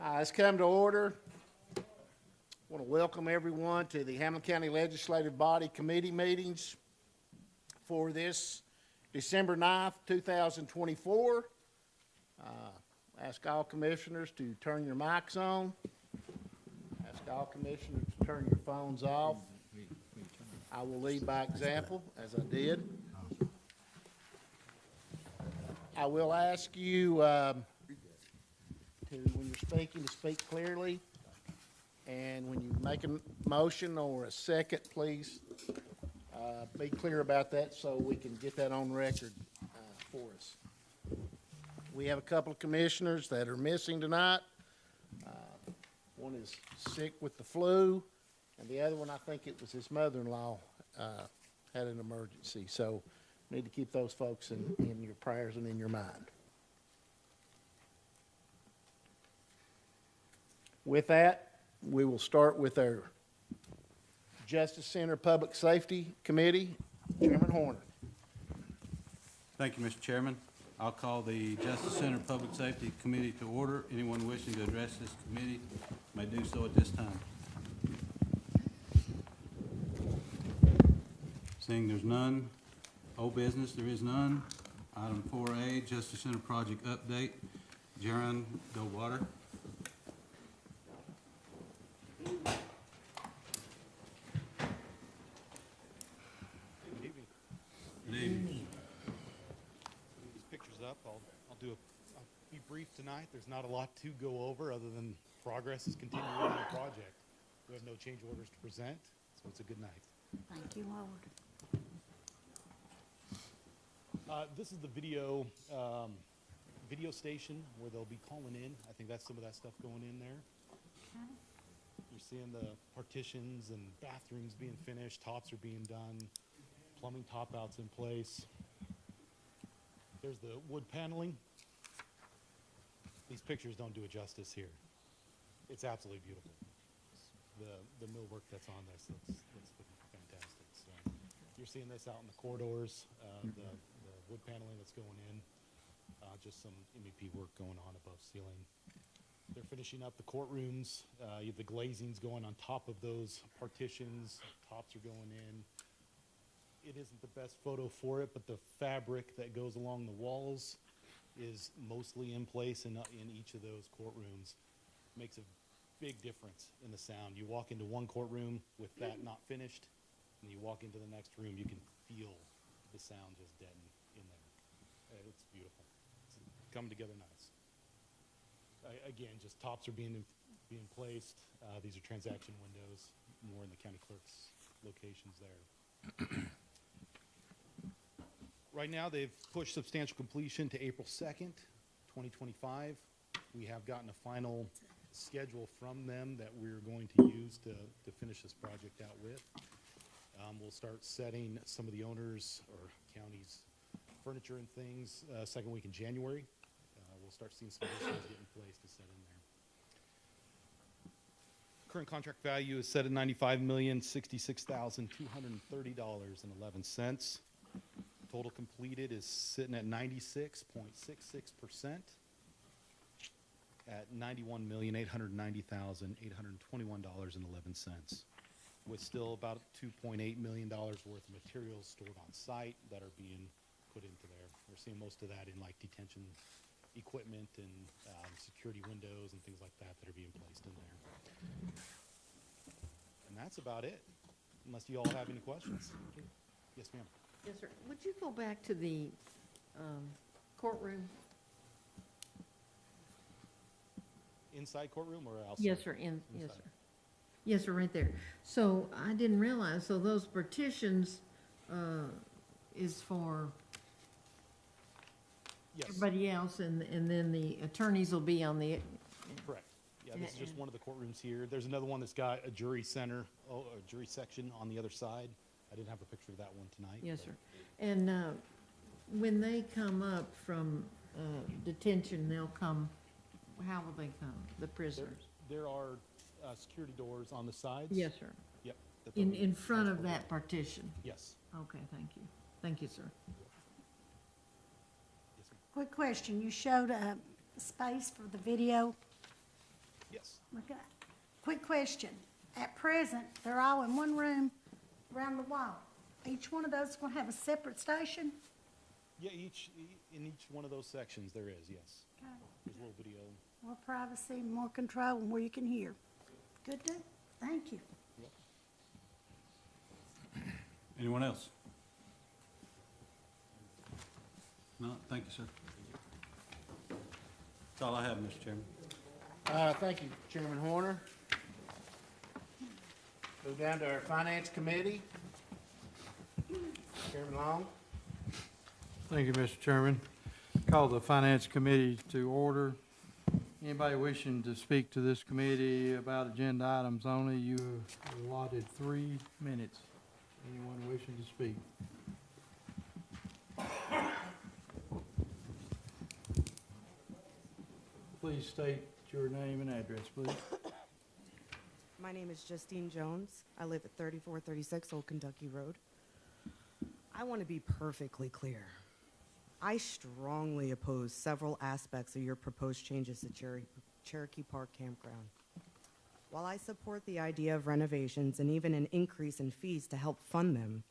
Let's come to order. I want to welcome everyone to the Hamblen County Legislative Body Committee meetings for this December 9th, 2024. Ask all commissioners to turn your mics on. Ask all commissioners to turn your phones off. I will lead by example, as I did. I will ask you when you're speaking, to speak clearly. And when you make a motion or a second, please be clear about that so we can get that on record for us. We have a couple of commissioners that are missing tonight. One is sick with the flu, and the other one, I think it was his mother-in-law, had an emergency. So need to keep those folks in your prayers and in your mind. With that, we will start with our Justice Center Public Safety Committee. Chairman Horner. Thank you, Mr. Chairman. I'll call the Justice Center Public Safety Committee to order. Anyone wishing to address this committee may do so at this time. Seeing there's none, old business, there is none. Item 4A, Justice Center Project Update. Jaron Goldwater. I'll be brief tonight. There's not a lot to go over other than progress is continuing on the project. We have no change orders to present, so it's a good night. Thank you, Lord. This is the video station where they'll be calling in. I think that's some of that stuff going in there. Okay. You're seeing the partitions and bathrooms being finished, tops are being done, plumbing top outs in place. There's the wood paneling. These pictures don't do it justice here. It's absolutely beautiful. The millwork that's on this looks fantastic. So you're seeing this out in the corridors, the wood paneling that's going in, just some MEP work going on above ceiling. They're finishing up the courtrooms. You have the glazing's going on top of those partitions. Tops are going in. It isn't the best photo for it, but the fabric that goes along the walls is mostly in place in each of those courtrooms. Makes a big difference in the sound. You walk into one courtroom with that not finished, and you walk into the next room, you can feel the sound just deaden in there. It's beautiful. It's come together nice. Again, just tops are being placed. These are transaction windows, more in the county clerk's locations there. Right now, they've pushed substantial completion to April 2nd, 2025. We have gotten a final schedule from them that we're going to use to finish this project out with. We'll start setting some of the owners or county's furniture and things second week in January. We'll start seeing some of those things get in place to set in there. Current contract value is set at $95,066,230.11. Total completed is sitting at 96.66% at $91,890,821.11, with still about $2.8 million worth of materials stored on site that are being put into there. We're seeing most of that in like detention equipment and security windows and things like that that are being placed in there. And that's about it, unless you all have any questions. Yes, ma'am. Yes, sir. Would you go back to the courtroom? Inside courtroom or outside? Yes, sir. Yes, sir. Yes, sir, right there. So I didn't realize, so those partitions is for Yes. everybody else, and then the attorneys will be on the... Correct. Yeah, this is just one of the courtrooms here. There's another one that's got a jury center, a jury section on the other side. I didn't have a picture of that one tonight. Yes, sir. And when they come up from detention, they'll come, how will they come, the prisoners? There are security doors on the sides. Yes, sir. Yep. In front of that partition? Yes. Okay, thank you. Thank you, sir. Yes, ma'am. Quick question, you showed a space for the video. Yes. Okay. Quick question. At present, they're all in one room around the wall. Each one of those is gonna have a separate station? Yeah, in each one of those sections there is, yes. Okay. There's a little video. More privacy, more control, and where you can hear. Good deal. Thank you. Anyone else? No, thank you, sir. That's all I have, Mr. Chairman. Thank you, Chairman Horner. Move down to our Finance Committee. Chairman Long. Thank you, Mr. Chairman. Call the Finance Committee to order. Anybody wishing to speak to this committee about agenda items only, you are allotted 3 minutes. Anyone wishing to speak? Please state your name and address, please. My name is Justine Jones. I live at 3436 Old Kentucky Road. I want to be perfectly clear. I strongly oppose several aspects of your proposed changes to Cherokee Park Campground. While I support the idea of renovations and even an increase in fees to help fund them,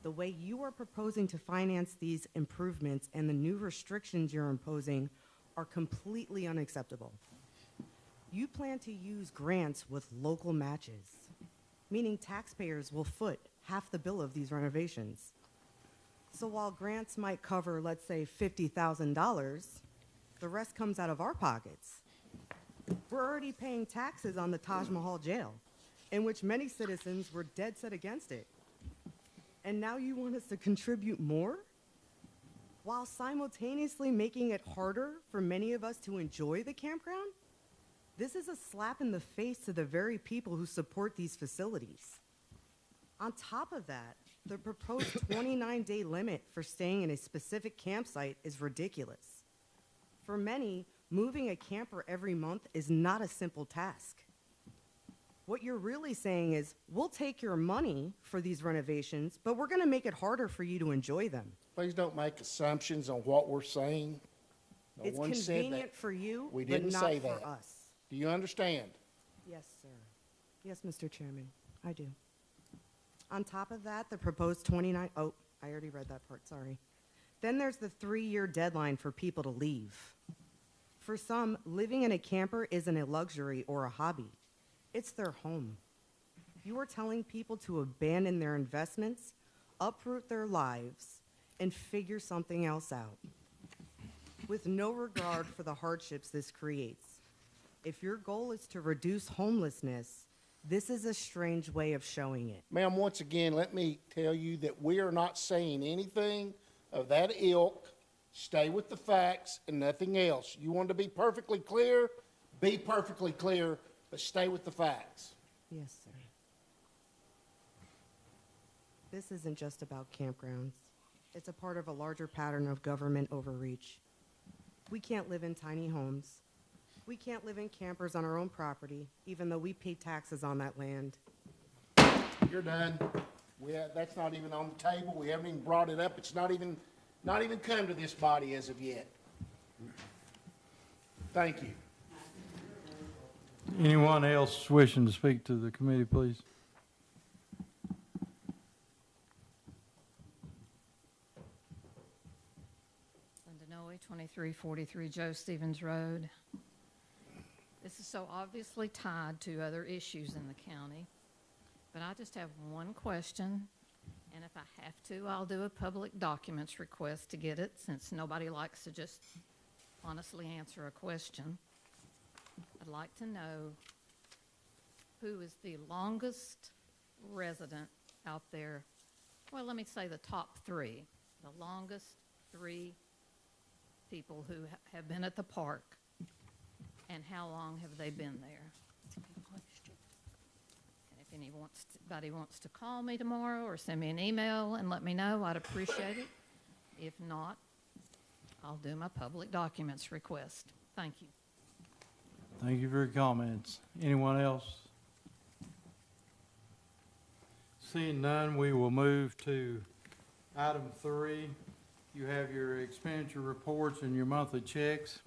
the way you are proposing to finance these improvements and the new restrictions you're imposing are completely unacceptable. You plan to use grants with local matches, meaning taxpayers will foot half the bill of these renovations. So while grants might cover, let's say, $50,000, the rest comes out of our pockets. We're already paying taxes on the Taj Mahal jail, in which many citizens were dead set against it. And now you want us to contribute more? While simultaneously making it harder for many of us to enjoy the campground? This is a slap in the face to the very people who support these facilities. On top of that, the proposed 29-day limit for staying in a specific campsite is ridiculous. For many, moving a camper every month is not a simple task. What you're really saying is, we'll take your money for these renovations, but we're going to make it harder for you to enjoy them. Please don't make assumptions on what we're saying. No It's one said convenient that. for you, We but didn't not say for that. us. Do you understand? Yes, sir. Yes, Mr. Chairman, I do. On top of that, the proposed 29, oh, I already read that part, sorry. Then there's the 3-year deadline for people to leave. For some, living in a camper isn't a luxury or a hobby. It's their home. You are telling people to abandon their investments, uproot their lives, and figure something else out, with no regard for the hardships this creates. If your goal is to reduce homelessness, this is a strange way of showing it. Ma'am, once again, let me tell you that we are not saying anything of that ilk. Stay with the facts and nothing else. You want to be perfectly clear, but stay with the facts. Yes, sir. This isn't just about campgrounds. It's a part of a larger pattern of government overreach. We can't live in tiny homes. We can't live in campers on our own property, even though we pay taxes on that land. You're done. That's not even on the table. We haven't even brought it up. It's not even come to this body as of yet. Thank you. Anyone else wishing to speak to the committee, please? Linda Noe, 2343 Joe Stevens Road. This is so obviously tied to other issues in the county, but I just have one question, and if I have to, I'll do a public documents request to get it, since nobody likes to just honestly answer a question. I'd like to know who is the longest resident out there. Well, let me say the top 3, the longest 3 people who have been at the park. And how long have they been there? That's a good question. And if anybody wants to call me tomorrow or send me an email and let me know, I'd appreciate it. If not, I'll do my public documents request. Thank you. Thank you for your comments. Anyone else? Seeing none, we will move to item 3. You have your expenditure reports and your monthly checks.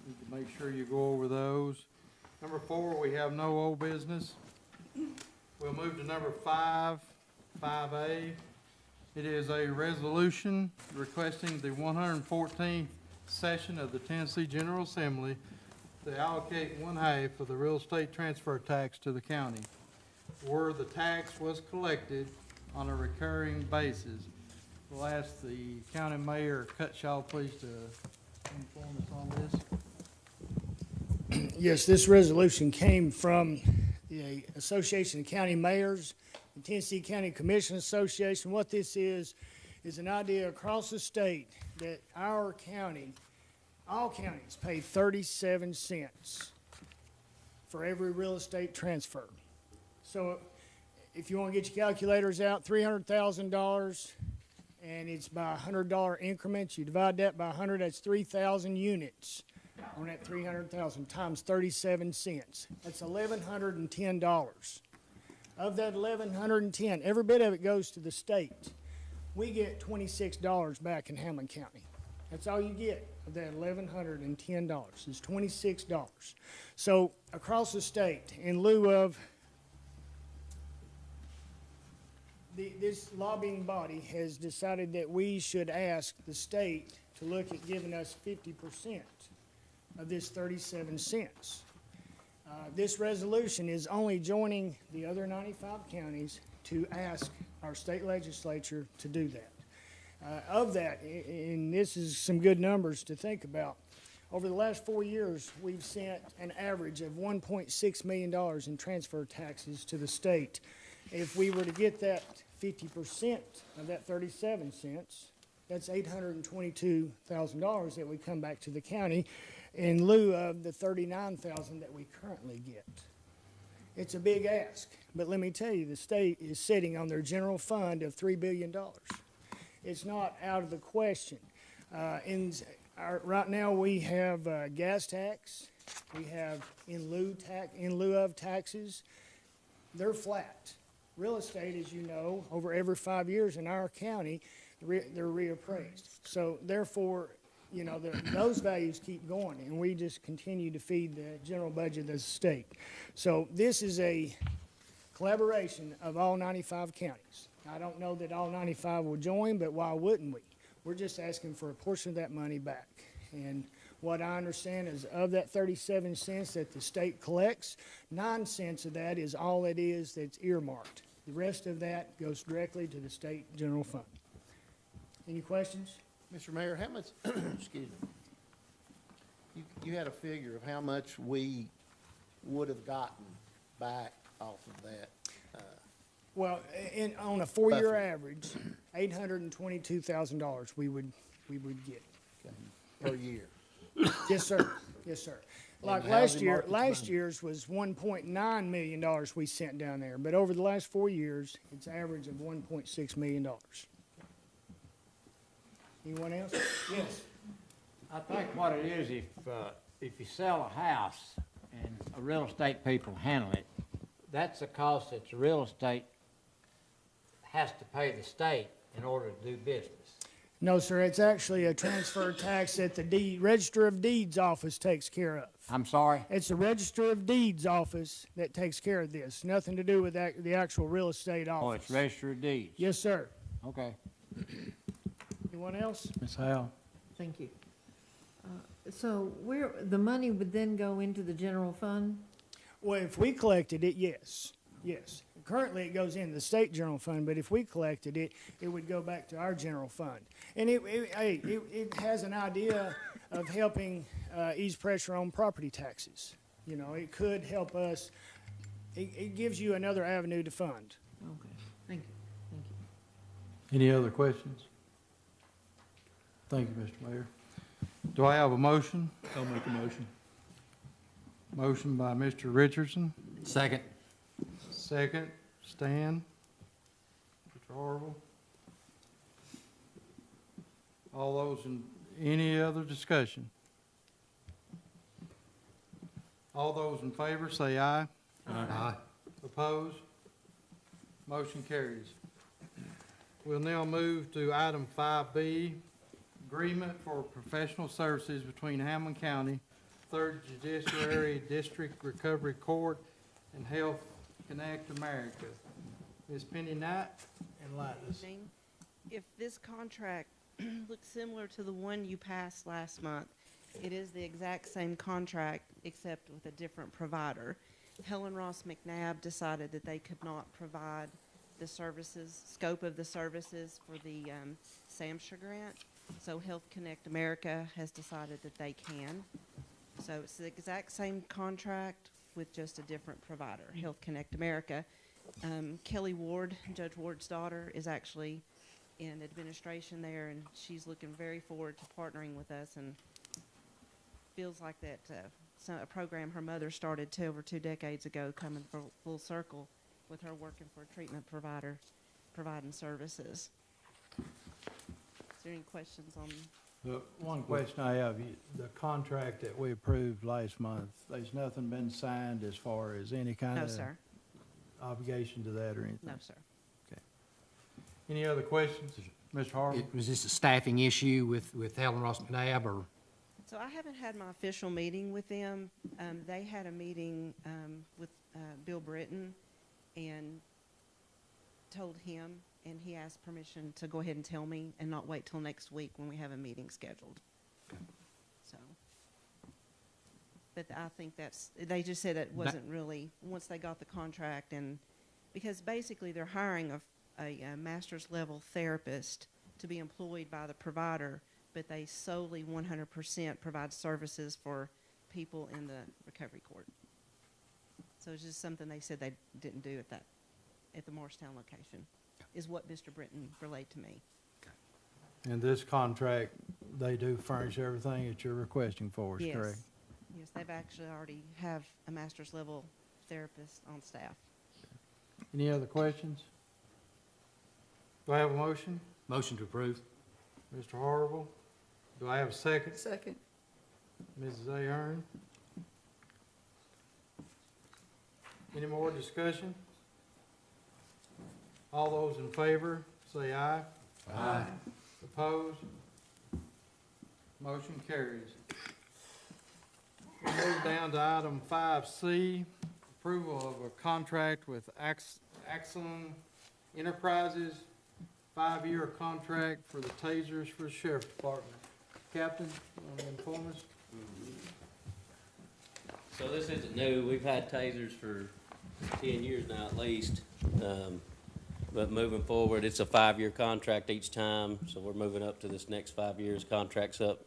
Need to make sure you go over those. Number 4, we have no old business. We'll move to number 5, 5A. It is a resolution requesting the 114th session of the Tennessee General Assembly to allocate 1/2 of the real estate transfer tax to the county, where the tax was collected on a recurring basis. We'll ask the county mayor, Cutshaw, please, to inform us on this. Yes, this resolution came from the Association of County Mayors, the Tennessee County Commission Association. What this is an idea across the state that our county, all counties, pay 37 cents for every real estate transfer. So if you want to get your calculators out, $300,000, and it's by $100 increments. You divide that by 100, that's 3,000 units on that 300,000 times 37 cents. That's $1,110. Of that $1,110, every bit of it goes to the state. We get $26 back in Hamblen County. That's all you get of that $1,110 is $26. So across the state, in lieu of this lobbying body has decided that we should ask the state to look at giving us 50% of this 37 cents. This resolution is only joining the other 95 counties to ask our state legislature to do that. Of that, and this is some good numbers to think about, over the last 4 years, we've sent an average of $1.6 million in transfer taxes to the state. If we were to get that 50% of that 37 cents, that's $822,000 that would come back to the county in lieu of the $39,000 that we currently get. It's a big ask, but let me tell you, the state is sitting on their general fund of $3 billion. It's not out of the question. Right now, we have gas tax. We have in lieu of taxes. They're flat. Real estate, as you know, over every 5 years in our county, they're reappraised. So therefore, you know, those values keep going, and we just continue to feed the general budget of the state. So this is a collaboration of all 95 counties. I don't know that all 95 will join, but why wouldn't we? We're just asking for a portion of that money back. And what I understand is of that 37 cents that the state collects, 9 cents of that is all it is that's earmarked. The rest of that goes directly to the state general fund. Any questions? Mr. Mayor, how much, excuse me, you had a figure of how much we would have gotten back off of that? Well, on a 4-year Buffer. average, $822,000 we would get. Per year. Yes, sir. Yes, sir. Like And last housing year, market's last money. year's was $1.9 million we sent down there, but over the last 4 years, it's an average of $1.6 million. Anyone else? Yes. I think what it is, if you sell a house and a real estate people handle it, that's a cost that the real estate has to pay the state in order to do business. No, sir, it's actually a transfer tax that the Register of Deeds office takes care of. I'm sorry? It's the Register of Deeds office that takes care of this, nothing to do with the actual real estate Oh, office. it's Register of Deeds? Yes, sir. Okay. Anyone else? Ms. Howell? Thank you. So the money would then go into the general fund? Well, if we collected it, yes, yes. Currently, it goes in the state general fund, but if we collected it, it would go back to our general fund. And it has an idea of helping ease pressure on property taxes. You know, it could help us. It gives you another avenue to fund. Okay, thank you, thank you. Any other questions? Thank you, Mr. Mayor. Do I have a motion? I'll make a motion. Motion by Mr. Richardson, Second. second, Stan. Mr. Harville. All those any other discussion? All those in favor say aye. Aye. Opposed? Motion carries. We'll now move to item 5B, agreement for professional services between Hamblen County Third Judiciary District Recovery Court, and Health Connect America. Ms. Penny Knight and Lightless. Evening. If this contract looks similar to the one you passed last month, it is the exact same contract except with a different provider. Helen Ross McNabb decided that they could not provide the services, scope of the services for the SAMHSA grant. So Health Connect America has decided that they can. So it's the exact same contract with just a different provider, Health Connect America. Kelly Ward, Judge Ward's daughter, is actually in administration there, and she's looking very forward to partnering with us, and feels like that a program her mother started over 2 decades ago coming full circle with her working for a treatment provider providing services. Is there any questions on? One question I have, the contract that we approved last month, there's nothing been signed as far as any kind No, of sir. obligation to that or anything? No, sir. Any other questions? Mr. Harvey? Was this a staffing issue with Helen Ross McNabb, or? So I haven't had my official meeting with them. They had a meeting with Bill Britton and told him, and he asked permission to go ahead and tell me and not wait till next week when we have a meeting scheduled. So, but I think they just said it wasn't really, once they got the contract, and because basically they're hiring a master's level therapist to be employed by the provider, but they solely 100% provide services for people in the recovery court. So it's just something they said they didn't do at the Morristown location, is what Mr. Britton relayed to me. And this contract, they do furnish everything that you're requesting for us, Yes. correct? Yes, they've actually already have a master's level therapist on staff. Any other questions? Do I have a motion? Motion to approve. Mr. Harville? Do I have a second? Second. Mrs. Ahern? Any more discussion? All those in favor, say aye. Aye. Opposed? Motion carries. We move down to item 5C, approval of a contract with Axon Enterprises, 5-year contract for the tasers for the Sheriff's Department. Captain, you want to inform us? So this isn't new. We've had tasers for 10 years now at least. But moving forward, it's a 5-year contract each time. So we're moving up to this next 5 years. Contract's up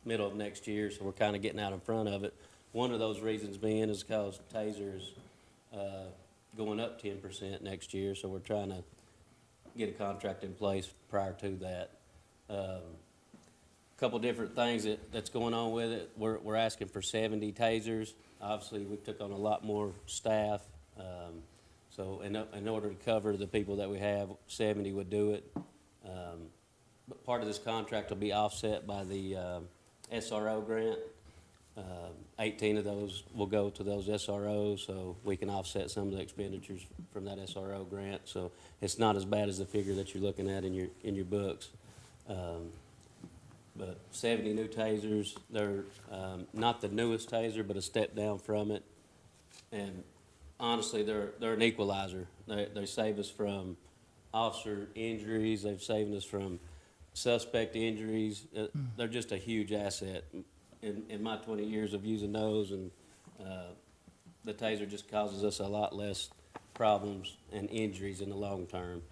middle of next year, so we're kind of getting out in front of it. One of those reasons being is because tasers going up 10% next year, so we're trying to get a contract in place prior to that. Couple different things that's going on with it. We're asking for 70 tasers. Obviously, we took on a lot more staff. So in order to cover the people that we have, 70 would do it. But part of this contract will be offset by the SRO grant. 18 of those will go to those SROs, so we can offset some of the expenditures from that SRO grant. So it's not as bad as the figure that you're looking at in your books. But 70 new tasers. They're not the newest taser, but a step down from it. And honestly, they're an equalizer. They save us from officer injuries. They've saved us from suspect injuries. They're just a huge asset. In my 20 years of using those, and the taser just causes us a lot less problems and injuries in the long term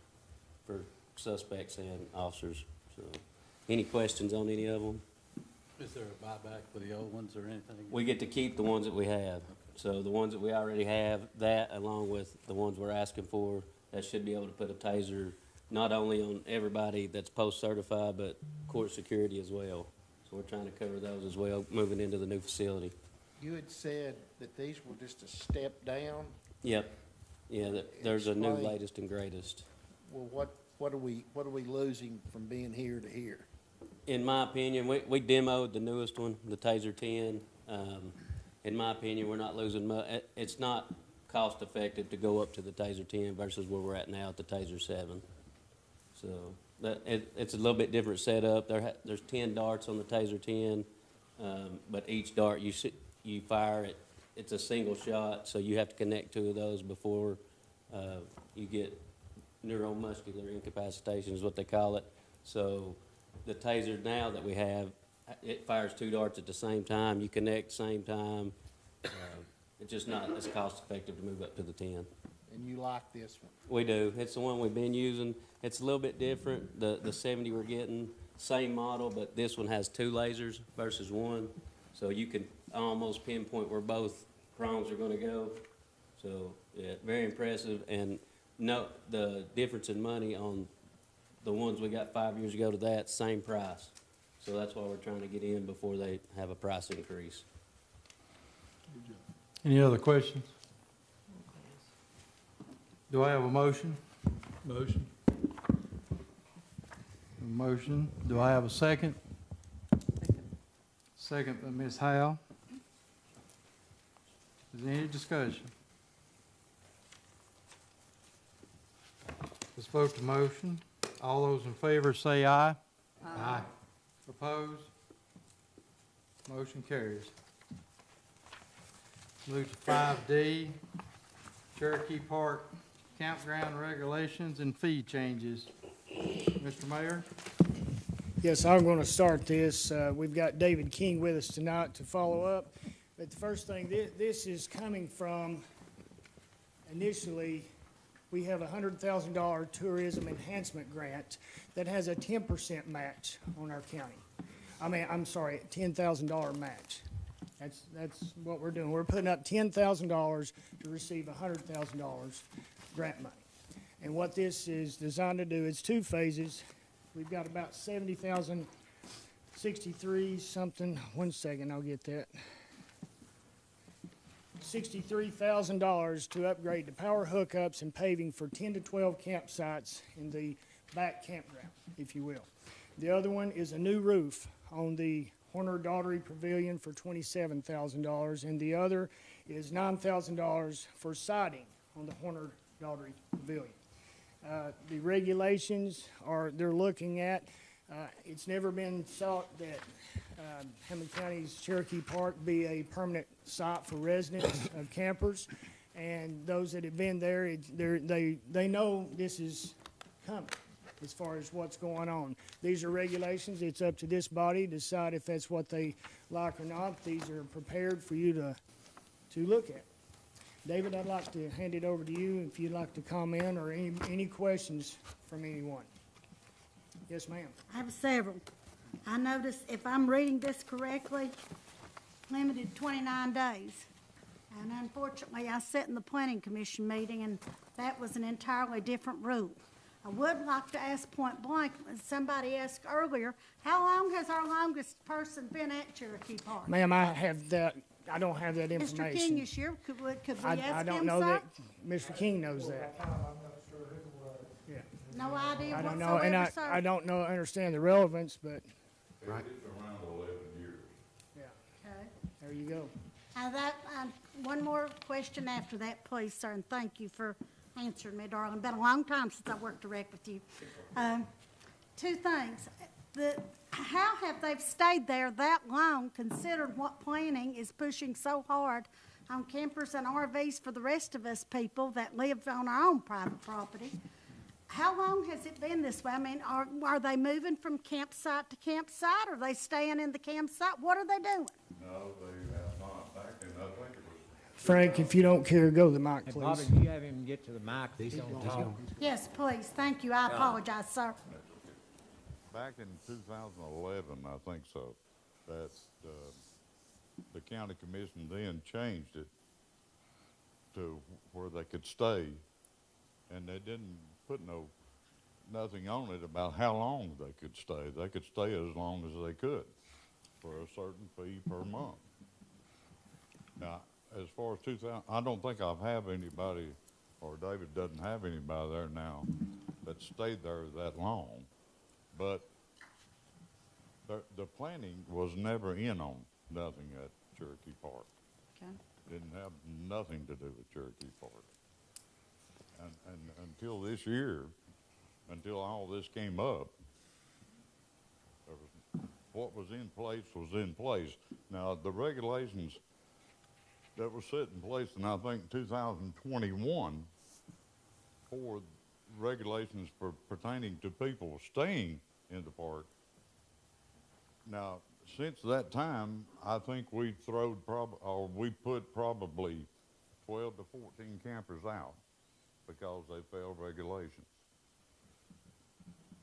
for suspects and officers. So, any questions on any of them? Is there a buyback for the old ones or anything? We get to keep the ones that we have. So the ones that we already have, that along with the ones we're asking for, that should be able to put a taser not only on everybody that's post-certified, but court security as well. So we're trying to cover those as well, moving into the new facility. You had said that these were just a step down. Yep. Yeah, there's a new Explain. latest and greatest. Well, what are we losing from being here to here? In my opinion, we demoed the newest one, the Taser 10. In my opinion, we're not losing much. It's not cost effective to go up to the Taser 10 versus where we're at now at the Taser 7. So it's a little bit different setup. There's 10 darts on the Taser 10. but each dart you fire it, it's a single shot, so you have to connect two of those before you get neuromuscular incapacitation is what they call it. So the taser now that we have, it fires two darts at the same time. You connect same time. It's just not as cost effective to move up to the 10. And you like this one? We do. It's the one we've been using. It's a little bit different. The 70 we're getting, same model, but this one has two lasers versus one. So you can almost pinpoint where both prongs are going to go. So, yeah, very impressive. And no, the difference in money on the ones we got 5 years ago to that, same price. So that's why we're trying to get in before they have a price increase. Any other questions? Do I have a motion? Motion. A motion. Do I have a second? Second by Ms. Howe. Is there any discussion? Let's vote the motion. All those in favor say aye. Aye. Opposed? Motion carries. Move to 5D, Cherokee Park campground regulations and fee changes. Mr. Mayor? Yes, I'm going to start this. We've got David King with us tonight to follow up. But the first thing, this is coming from, initially, we have a $100,000 tourism enhancement grant that has a 10% match on our county. I'm sorry, $10,000 match. That's what we're doing. We're putting up $10,000 to receive $100,000 grant money. And what this is designed to do is two phases. We've got about 63 something. 1 second, I'll get that. $63,000 to upgrade the power hookups and paving for 10 to 12 campsites in the back campground, if you will. The other one is a new roof on the Horner Daughtery Pavilion for $27,000, and the other is $9,000 for siding on the Horner Daughtery Pavilion. The regulations they're looking at, it's never been thought that Hamblen County's Cherokee Park be a permanent site for residents of campers, and those that have been there, they know this is coming as far as what's going on. These are regulations. It's up to this body to decide if that's what they like or not. These are prepared for you to look at. David, I'd like to hand it over to you if you'd like to comment or any questions from anyone. Yes, ma'am. I have several. I notice, if I'm reading this correctly, limited 29 days. And unfortunately, I sat in the planning commission meeting, and that was an entirely different rule. I would like to ask point blank, as somebody asked earlier, how long has our longest person been at Cherokee Park? Ma'am, I don't have that information. Mr. King is here. Could we ask him, I don't know sir? that. Mr. King knows that. Yeah. No idea I don't know, whatsoever, and sir? I don't know, understand the relevance, but Right. It's around 11 years. yeah, Okay. there you go. One more question after that, please, sir, and thank you for answering me, darling. Been a long time since I worked direct with you. Two things. How have they stayed there that long, considered what planning is pushing so hard on campers and RVs for the rest of us people that live on our own private property? How long has it been this way? I mean, are they moving from campsite to campsite? Are they staying in the campsite? What are they doing? No, they have not. Back in, I think it was. Frank, if you don't care, go to the mic, Hey, please. Bobby, do you have him get to the mic? He's gonna talk. Yes, please. Thank you. I apologize, sir. Back in 2011, I think so, that the county commission then changed it to where they could stay, and they didn't put nothing on it about how long they could stay. They could stay as long as they could for a certain fee per month. Now, as far as 2000, I don't think I have anybody, or David doesn't have anybody there now that stayed there that long. But the planning was never in on nothing at Cherokee Park. Okay. Didn't have nothing to do with Cherokee Park. And until this year, until all this came up, there was what was in place was in place. Now, the regulations that were set in place in, I think, 2021 for regulations pertaining to people staying in the park. Now, since that time, I think we put probably 12 to 14 campers out because they failed regulations.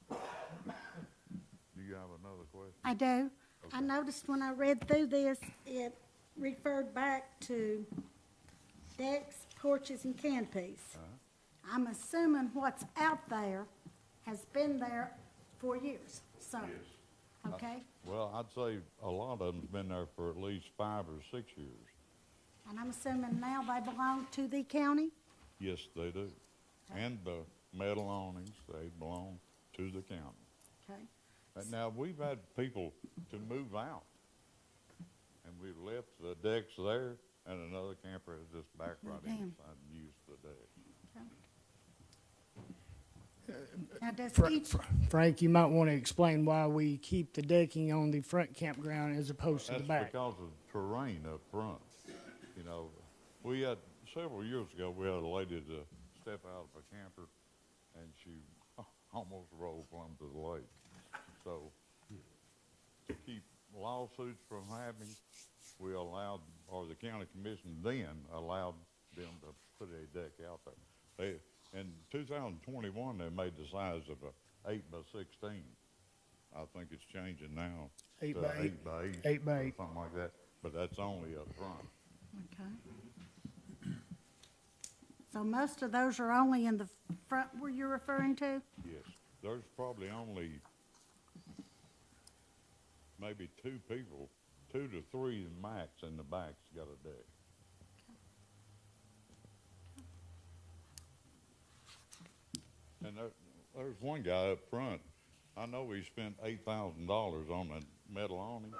Do you have another question? I do. I Okay. noticed when I read through this, it referred back to decks, porches, and canopies. I'm assuming what's out there has been there for years, so, Yes. okay? Well, I'd say a lot of them's been there for at least 5 or 6 years. And I'm assuming now they belong to the county? Yes, they do. And the metal awnings, they belong to the county. Okay. And now, we've had people to move out, and we've left the decks there, and another camper has just backed right Damn. inside and used the deck. Now, does Fra- each, Frank, you might want to explain why we keep the decking on the front campground as opposed to the That's back. because of terrain up front. You know, we had, several years ago, we had a lady to step out of a camper, and she almost rolled plumb to the lake. So, to keep lawsuits from happening, we allowed, or the county commission then allowed them to put a deck out there. In 2021, they made the size of a 8x16. I think it's changing now. 8 to by 8. 8 by 8. 8 by or 8. something like that, but that's only up front. okay. So most of those are only in the front where you're referring to? Yes, there's probably only maybe 2 people, 2 to 3 max in the back's got a deck. And there's one guy up front, I know he spent $8,000 on a metal awning,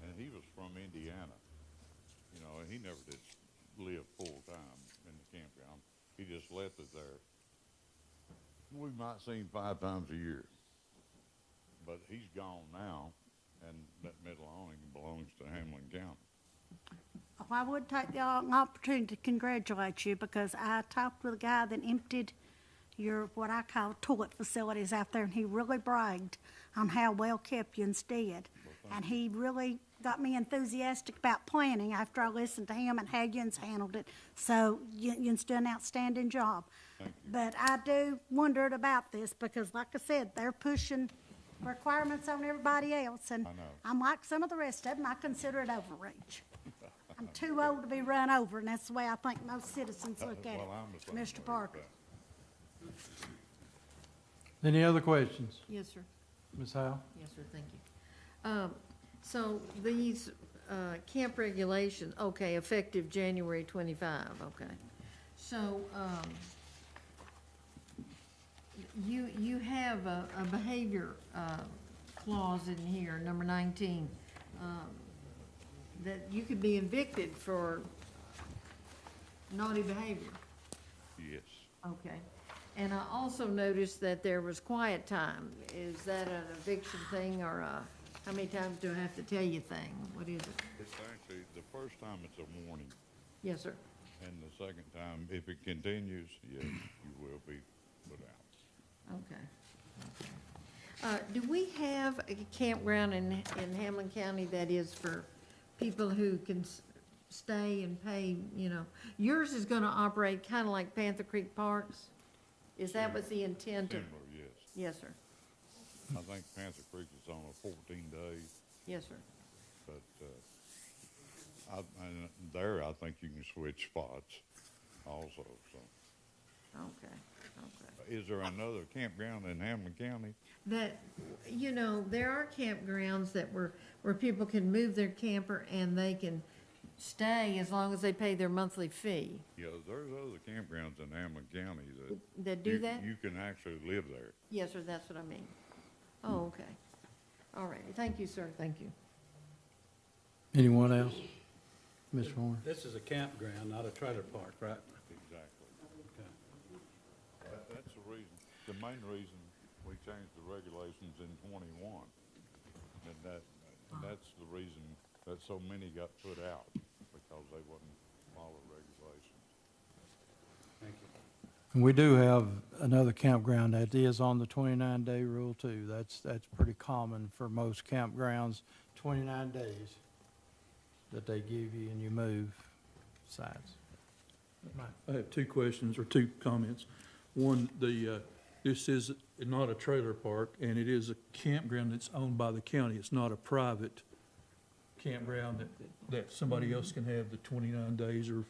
and he was from Indiana. You know, and he never did live full-time in the campground. He just left it there. We might see him 5 times a year. But he's gone now, and that metal awning belongs to Hamblen County. Well, I would take the opportunity to congratulate you because I talked with a guy that emptied your, what I call toilet facilities out there, and he really bragged on how well kept yous did. And he really got me enthusiastic about planning after I listened to him and how yous handled it. So yous did an outstanding job. Thank you. But I do wonder about this because, like I said, they're pushing requirements on everybody else. And I know. I'm like some of the rest of them, I consider it overreach. I'm too old to be run over, and that's the way I think most citizens look at Well, it, I'm the same way Mr. with Parker. that. Any other questions? Yes, sir. Ms. Howe? Yes, sir, thank you. So these camp regulations, okay, effective January 25, okay. So you have a behavior clause in here, number 19, that you could be evicted for naughty behavior. Yes. Okay. And I also noticed that there was quiet time. Is that an eviction thing or how many times do I have to tell you thing? What is it? It's actually, the first time it's a warning, Yes, sir. and the second time, if it continues, yes, you will be put out. Okay. Do we have a campground in Hamblen County that is for people who can stay and pay, you know? Yours is gonna operate kinda like Panther Creek Parks? Is that what's the intent of? Similar, yes. Yes, sir. I think Panther Creek is on a 14-day, Yes, sir. but, and there, I think you can switch spots also, so. Okay, okay. Is there another campground in Hamblen County? That, you know, there are campgrounds that where people can move their camper and they can stay as long as they pay their monthly fee. Yeah, there's other campgrounds in Hamblen County That do that? you can actually live there. Yes, sir, that's what I mean. Oh, okay. All righty, thank you, sir, thank you. Anyone else? Ms. Horn? This is a campground, not a trailer park, right? Exactly. Okay. That's the reason, the main reason we changed the regulations in 21. And that's the reason that so many got put out, because they wouldn't follow regulations. Thank you. And we do have another campground that is on the 29-day rule too. That's pretty common for most campgrounds, 29 days that they give you and you move sites. I have two questions or two comments. One, this is not a trailer park, and it is a campground that's owned by the county. It's not a private campground that somebody else can have the 29 days or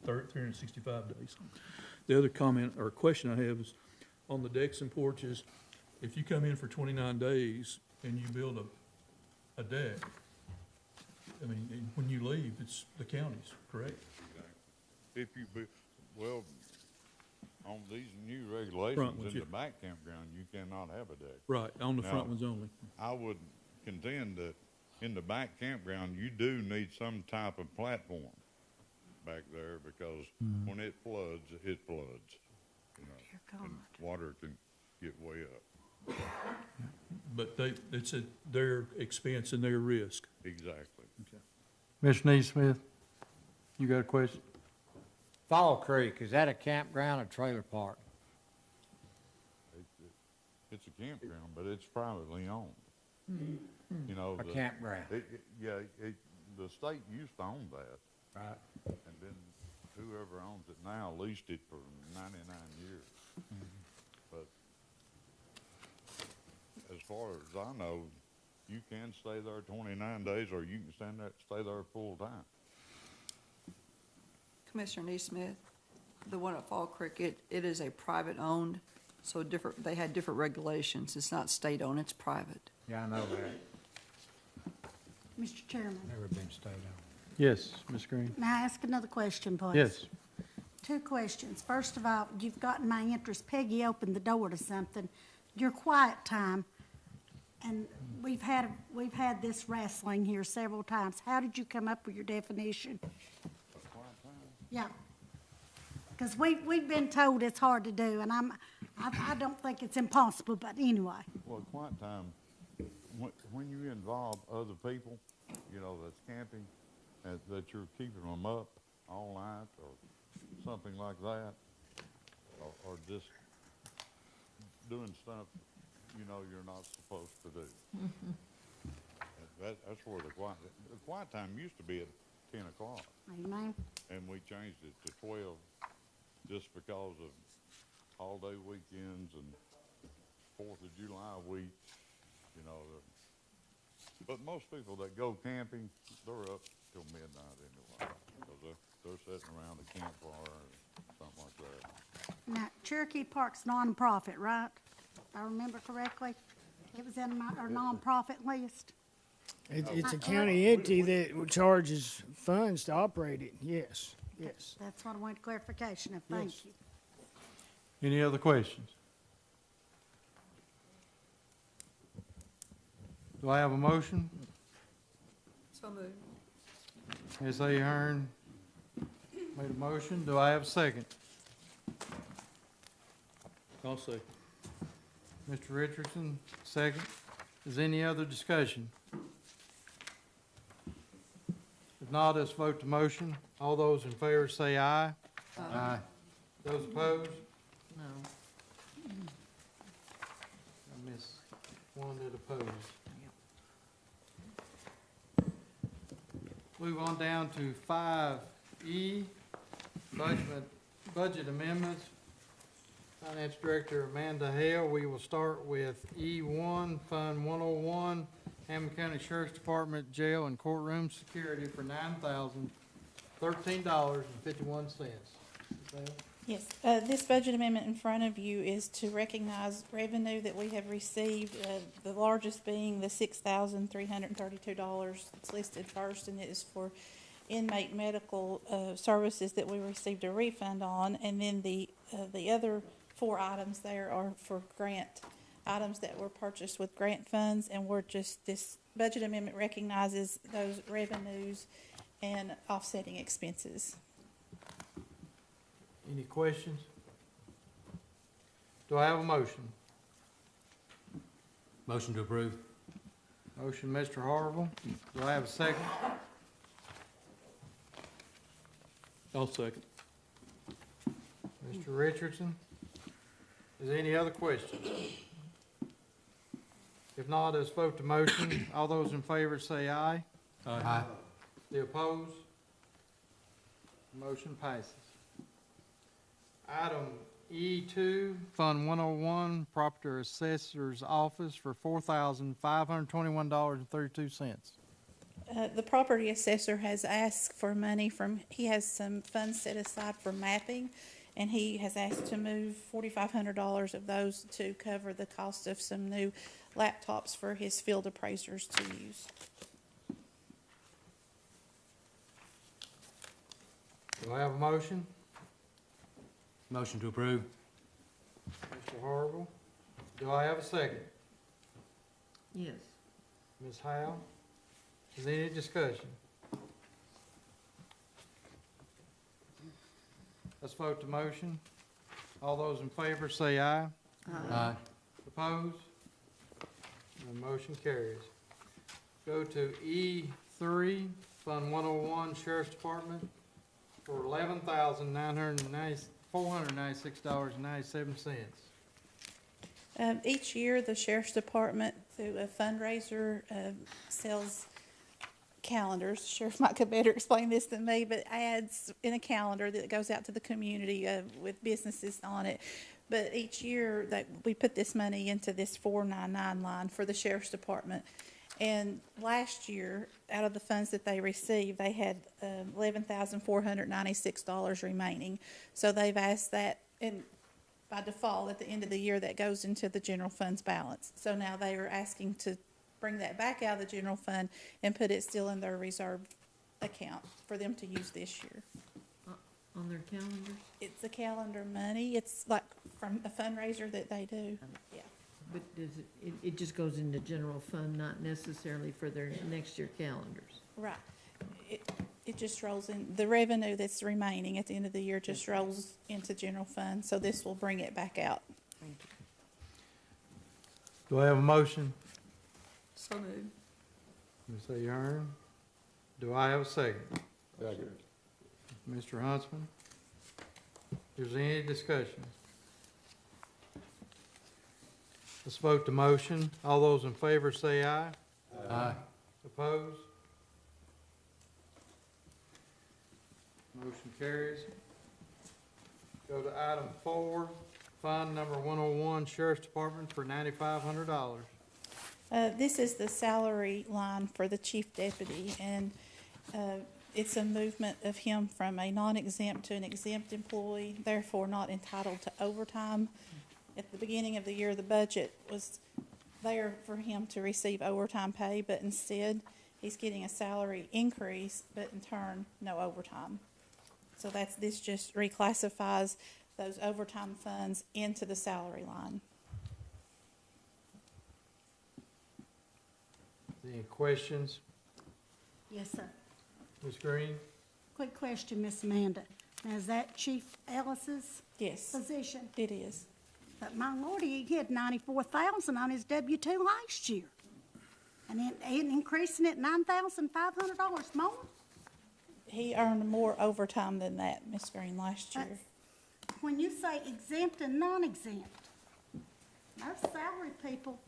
365 days. The other comment or question I have is on the decks and porches, if you come in for 29 days and you build a deck, I mean, and when you leave, it's the county's, correct? If you, well, on these new regulations in the back campground, you cannot have a deck. Right, on the front Now, ones only. I would contend that in the back campground, you do need some type of platform back there, because when it floods, you know, and water can get way up. But it's at their expense and their risk. Exactly. Okay. Mr. Neesmith, you got a question? Fall Creek, is that a campground or trailer park? It's a campground, but it's privately owned. You know. A campground. The state used to own that. Right. And then whoever owns it now leased it for 99 years. But as far as I know, you can stay there 29 days, or you can stay there full time. Commissioner Neesmith, the one at Fall Creek, it is a private owned, so they had different regulations. It's not state owned, it's private. Yeah, I know that. Mr. Chairman, Never been state owned. Yes, Ms. Green? may I ask another question, please? Yes. Two questions. First of all, you've gotten my interest. Peggy opened the door to something. Your quiet time, and we've had this wrestling here several times. How did you come up with your definition? Yeah. Because we've been told it's hard to do, and I don't think it's impossible, but anyway. Well, quiet time, when you involve other people, you know, that's camping, that you're keeping them up all night or something like that, or just doing stuff, you know, you're not supposed to do. That's where the quiet time used to be at 10 o'clock. Amen. And we changed it to 12 just because of holiday weekends and 4th of July week, you know. But most people that go camping, they're up till midnight anyway, because they're sitting around a campfire or something like that. Now, Cherokee Park's nonprofit, right? If I remember correctly, it was in our nonprofit list. It's a county entity that charges funds to operate it, yes, yes. That's what I wanted clarification of. Thank Yes. you. Any other questions? Do I have a motion? So moved. Ms. Ahern made a motion. Do I have a second? I'll say. Mr. Richardson, second. Is any other discussion? If not, let's vote the motion. All those in favor say aye. Aye. Those opposed? No. I missed one that opposed. Move on down to 5E, budget amendments. Finance Director Amanda Hale. We will start with E1, Fund 101, Hamblen County Sheriff's Department Jail and Courtroom Security for $9,013.51. Yes, this budget amendment in front of you is to recognize revenue that we have received, the largest being the $6,332 that's listed first, and it is for inmate medical services that we received a refund on, and then the other 4 items there are for grant items that were purchased with grant funds, and this budget amendment recognizes those revenues and offsetting expenses. Any questions? Do I have a motion? Motion to approve. Motion, Mr. Harville. Do I have a second? I'll second. Mr. Richardson? Is there any other questions? If not, let's vote the motion. All those in favor say aye. Aye. The opposed? Motion passes. Item E2, Fund 101, Property Assessor's Office for $4,521.32. The property assessor has asked for money he has some funds set aside for mapping, and he has asked to move $4,500 of those to cover the cost of some new laptops for his field appraisers to use. Do I have a motion? Motion to approve. Mr. Harville. Do I have a second? Yes. Ms. Howe? Is there any discussion? Let's vote the motion. All those in favor say aye. Aye. Opposed? The motion carries. Go to E3, Fund 101, Sheriff's Department for $11,496.97. Each year, the sheriff's department, through a fundraiser, sells calendars. The sheriff might could better explain this than me, but ads in a calendar that goes out to the community with businesses on it. But each year that we put this money into this 499 line for the sheriff's department. And last year, out of the funds that they received, they had $11,496 remaining. So they've asked that, and by default, at the end of the year, that goes into the general fund's balance. So now they are asking to bring that back out of the general fund and put it still in their reserve account for them to use this year. On their calendars? It's a calendar money. It's like from a fundraiser that they do. Yeah. But does it just goes into general fund, not necessarily for their next year calendars? Right. It just rolls in, the revenue that's remaining at the end of the year just rolls into general fund, so this will bring it back out. Thank you. Do I have a motion? So moved. Ms. Ahern. Do I have a second? Second. Mr. Huntsman. Is there any discussion? Let's vote the motion. All those in favor say aye. Aye. Opposed? Motion carries. Go to item 4, Fund number 101, Sheriff's Department for $9,500. This is the salary line for the chief deputy, and it's a movement of him from a non-exempt to an exempt employee, therefore not entitled to overtime. At the beginning of the year, the budget was there for him to receive overtime pay, but instead, he's getting a salary increase, but in turn, no overtime. So this just reclassifies those overtime funds into the salary line. Any questions? Yes, sir. Ms. Green? Quick question, Miss Amanda. Now, is that Chief Ellis's Yes, position? it is. But my lordy, he had 94,000 on his W-2 last year. And then increasing it $9,500 more? He earned more overtime than that, Miss Green, last year. When you say exempt and non-exempt, most salary people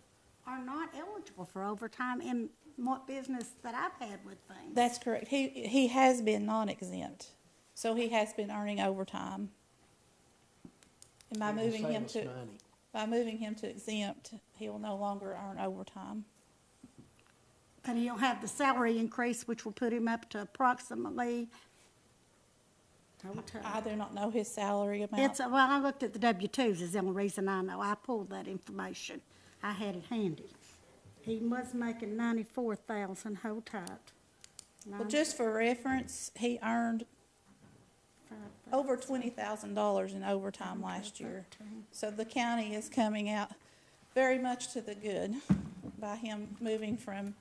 are not eligible for overtime in what business that I've had with things. That's correct. He has been non-exempt, so he has been earning overtime. And by It'll moving save him us to, money. by moving him to exempt, he will no longer earn overtime. And he'll have the salary increase, which will put him up to approximately, I do not know his salary amount. well, I looked at the W-2s is the only reason I know. I pulled that information. I had it handy. He was making 94,000, hold tight. Well, just for reference, he earned over $20,000 in overtime last year. So the county is coming out very much to the good by him moving from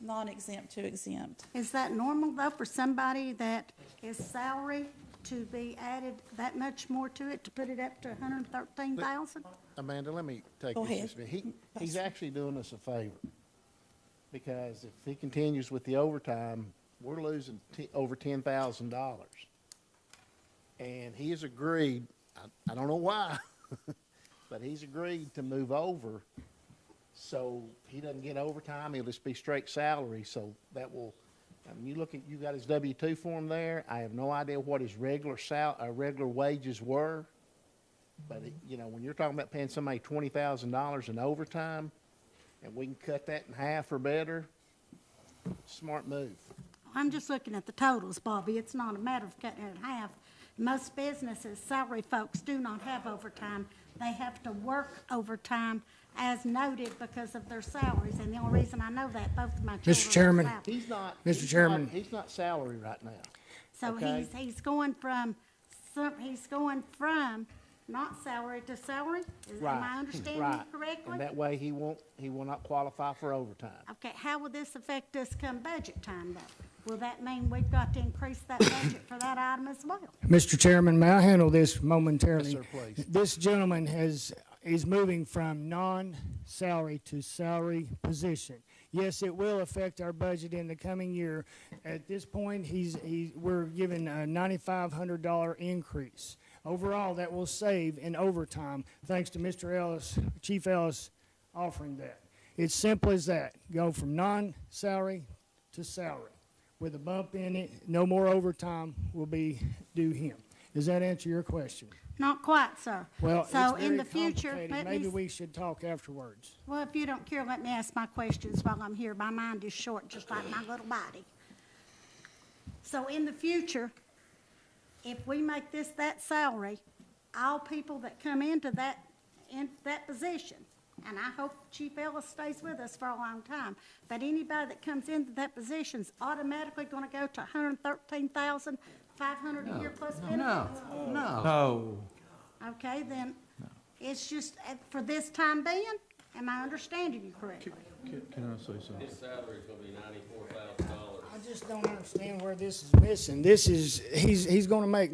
non-exempt to exempt. Is that normal, though, for somebody that is salary to be added that much more to it, to put it up to 113,000? Amanda, let me take Go this ahead. just a minute. He's actually doing us a favor. because if he continues with the overtime, we're losing over $10,000. And he has agreed, I don't know why, but he's agreed to move over, so he doesn't get overtime, he'll just be straight salary, so that will, I mean, you got his W-2 form there, I have no idea what his regular wages were, but, you know, when you're talking about paying somebody $20,000 in overtime, and we can cut that in half or better, smart move. I'm just looking at the totals, Bobby. It's not a matter of cutting it in half. Most businesses, salary folks do not have overtime. They have to work overtime as noted because of their salaries. And the only reason I know that, both of my children Mr. Chairman. are salaried. He's not, he's not salary right now. So okay? he's going from not salary to salary? Right. Am I understanding right. you correctly? And that way he will not qualify for overtime. Okay, how will this affect us come budget time though? Will that mean we've got to increase that budget for that item as well? Mr. Chairman, may I handle this momentarily? Yes, sir, please. This gentleman is moving from non-salary to salary position. Yes, it will affect our budget in the coming year. At this point, we're given a $9,500 increase. Overall, that will save in overtime, thanks to Mr. Ellis, Chief Ellis, offering that. It's simple as that. Go from non-salary to salary. With a bump in it, no more overtime will be due him. Does that answer your question? Not quite, sir. Well, so it's in very the future, complicated. Maybe we should talk afterwards. Well, if you don't care, let me ask my questions while I'm here. My mind is short, just like my little body. So in the future, if we make this that salary, all people that come into that position, and I hope Chief Ellis stays with us for a long time, but anybody that comes into that position is automatically going to go to $113,500 a year plus benefits? No. Okay, then it's just for this time being. Am I understanding you correctly? Can I say something? His salary's gonna be $94,000. I just don't understand where this is missing. He's going to make,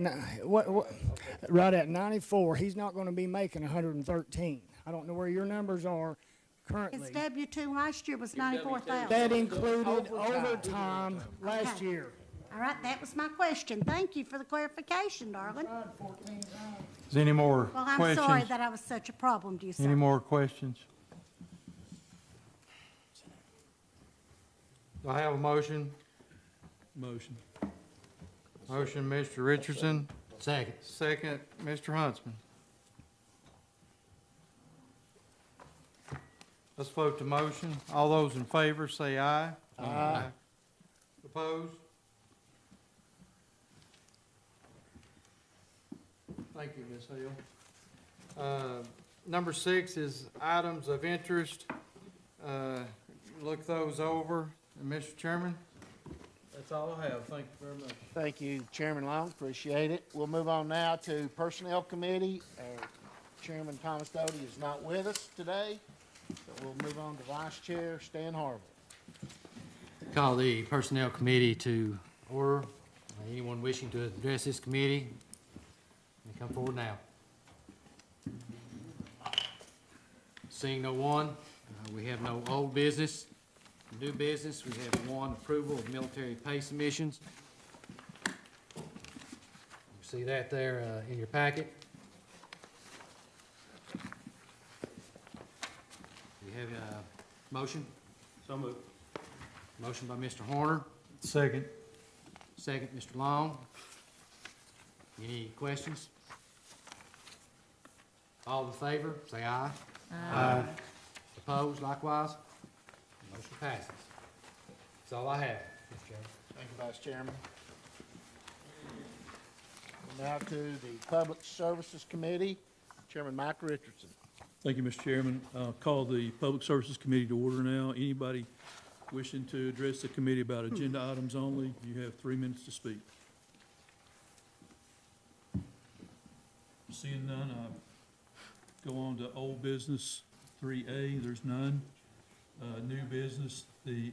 right at 94, he's not going to be making 113. I don't know where your numbers are currently. His W-2 last year was $94,000. That included overtime last year. All right, that was my question. Thank you for the clarification, darling. Is there any more Well, I'm questions? sorry that I was such a problem to you, sir. Any more questions? Do I have a motion? Motion. Motion, Mr. Richardson. Second. Second, Mr. Huntsman. Let's vote the motion. All those in favor say aye. Aye. Opposed? Thank you, Ms. Hale. Number 6 is items of interest. Look those over. And Mr. Chairman, that's all I have. Thank you very much. Thank you, Chairman Long, appreciate it. We'll move on now to Personnel Committee. Chairman Thomas Doty is not with us today, so we'll move on to Vice Chair Stan Harville. Call the Personnel Committee to order. Anyone wishing to address this committee, may come forward now. Seeing no one, we have no old business. New business, we have one, approval of military pay submissions. You see that there in your packet. We have a motion. So moved. Motion by Mr. Horner, Second. second Mr. Long. Any questions? All in favor, say aye. Aye. Opposed, likewise? Motion passes. That's all I have, Mr. Chairman. Thank you, Vice Chairman. Now to the Public Services Committee, Chairman Mike Richardson. Thank you, Mr. Chairman. Call the Public Services Committee to order now. Anybody wishing to address the committee about agenda items only, you have 3 minutes to speak. Seeing none, go on to old business 3A. There's none. New business, the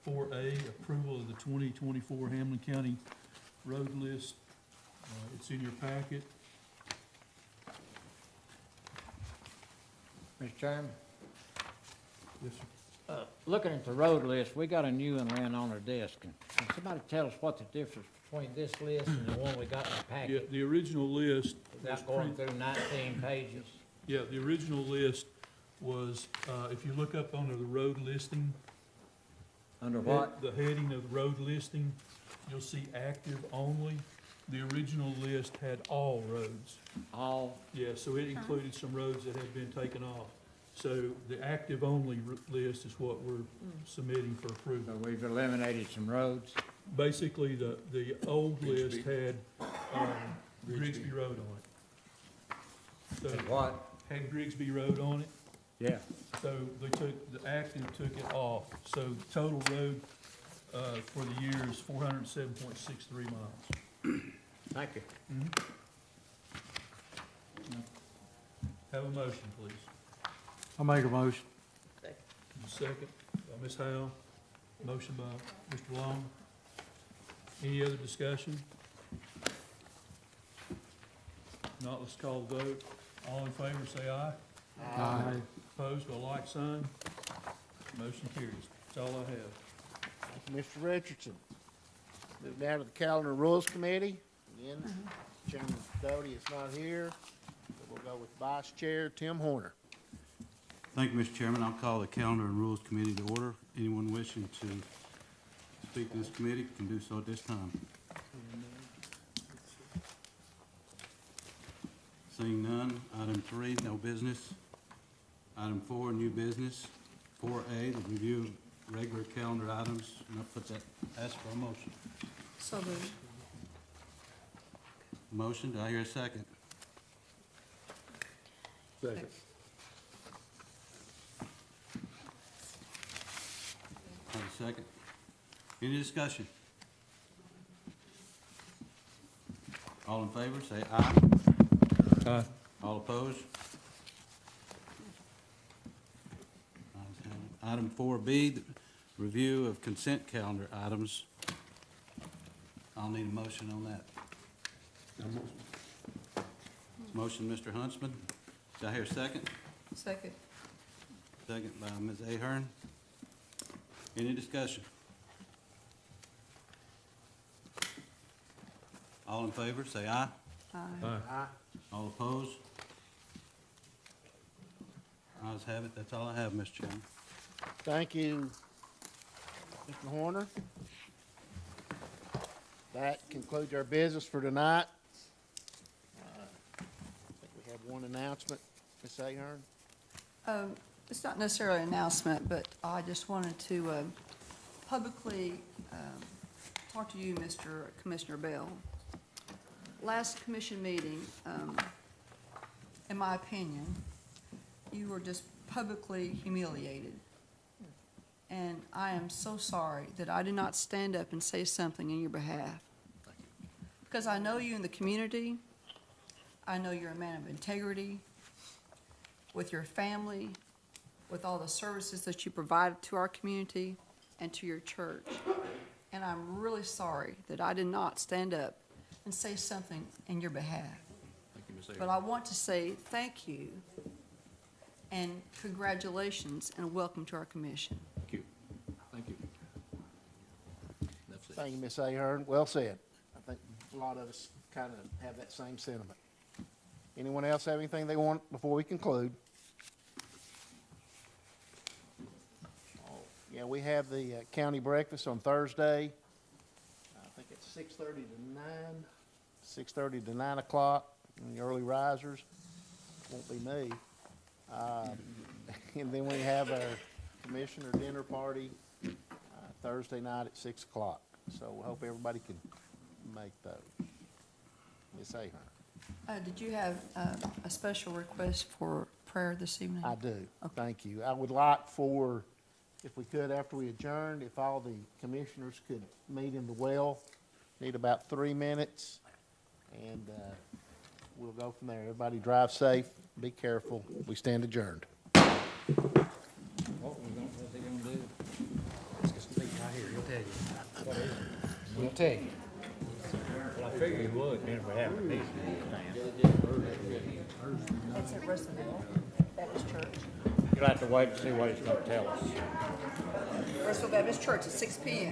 4A, approval of the 2024 Hamblen County road list. It's in your packet. Mr. Chairman, Yes, sir. Looking at the road list, we got a new one laying on our desk. Can somebody tell us what the difference between this list and the one we got in the Yeah, packet? the original list. was Without going print- through 19 pages. Yeah, the original list was, if you look up under the road listing. Under what? The heading of the road listing, you'll see active only. The original list had all roads. All? Yeah, so it included some roads that had been taken off. So the active only list is what we're submitting for approval. So we've eliminated some roads? Basically, the old list had, Grigsby Road on it. So What? had Grigsby Road on it. Yeah. So they the active took it off. So the total road, for the year is 407.63 miles. Thank you. Have a motion, please. I'll make a motion. Second by Ms. Howe, motion by Mr. Long. Any other discussion? Not, let's call the vote. All in favor, say aye. Aye. Opposed, by like sign. Motion carries. That's all I have. Thank you, Mr. Richardson. Move down to the Calendar and Rules Committee. Again, Chairman Doty is not here, so we'll go with Vice Chair Tim Horner. Thank you, Mr. Chairman. I'll call the Calendar and Rules Committee to order. Anyone wishing to speak to this committee can do so at this time. Seeing none, item 3, no business. Item 4, new business. 4A, the review of regular calendar items, and I'll put that, ask for a motion. So moved. Motion, do I hear a second? Second. Have a second. Any discussion? All in favor, say aye. Aye. All opposed? Ayes have it. Item 4B, the review of consent calendar items. I'll need a motion on that. Motion, Mr. Huntsman. Do I hear a second? Second. Second by Ms. Ahern. Any discussion? All in favor, say aye. Aye. Aye. All opposed? Ayes have it. That's all I have, Mr. Chairman. Thank you, Mr. Horner. That concludes our business for tonight. I think we have one announcement, Ms. Ahern. It's not necessarily an announcement, but I just wanted to publicly talk to you, Mr. Commissioner Bell. Last commission meeting, in my opinion, you were just publicly humiliated. And I am so sorry that I did not stand up and say something in your behalf. Because I know you in the community. I know you're a man of integrity with your family, with all the services that you provide to our community and to your church. And I'm really sorry that I did not stand up and say something in your behalf. Thank you, Ms. Ahern. But I want to say thank you and congratulations and welcome to our commission. Thank you. Thank you. That's it. Thank you, Ms. Ahern. Well said. I think a lot of us kind of have that same sentiment. Anyone else have anything they want before we conclude? Yeah, we have the county breakfast on Thursday. I think it's 6:30 to 9, 6:30 to 9 o'clock, and the early risers won't be me. And then we have our commissioner dinner party Thursday night at 6 o'clock. So we hope everybody can make those. Ms. Ahern. Did you have a special request for prayer this evening? I do. Thank you. I would like for, if we could, after we adjourned, if all the commissioners could meet in the well. Need about 3 minutes, and we'll go from there. Everybody drive safe, be careful. We stand adjourned. What's he gonna do? Let's get Steve right here, he'll tell you. What is it? He'll tell you. Well, I figured he would, then if we have a meeting. That's at Russellville Baptist Church. You'll have to wait and see what he's gonna tell us. Russell Baptist Church at 6 p.m.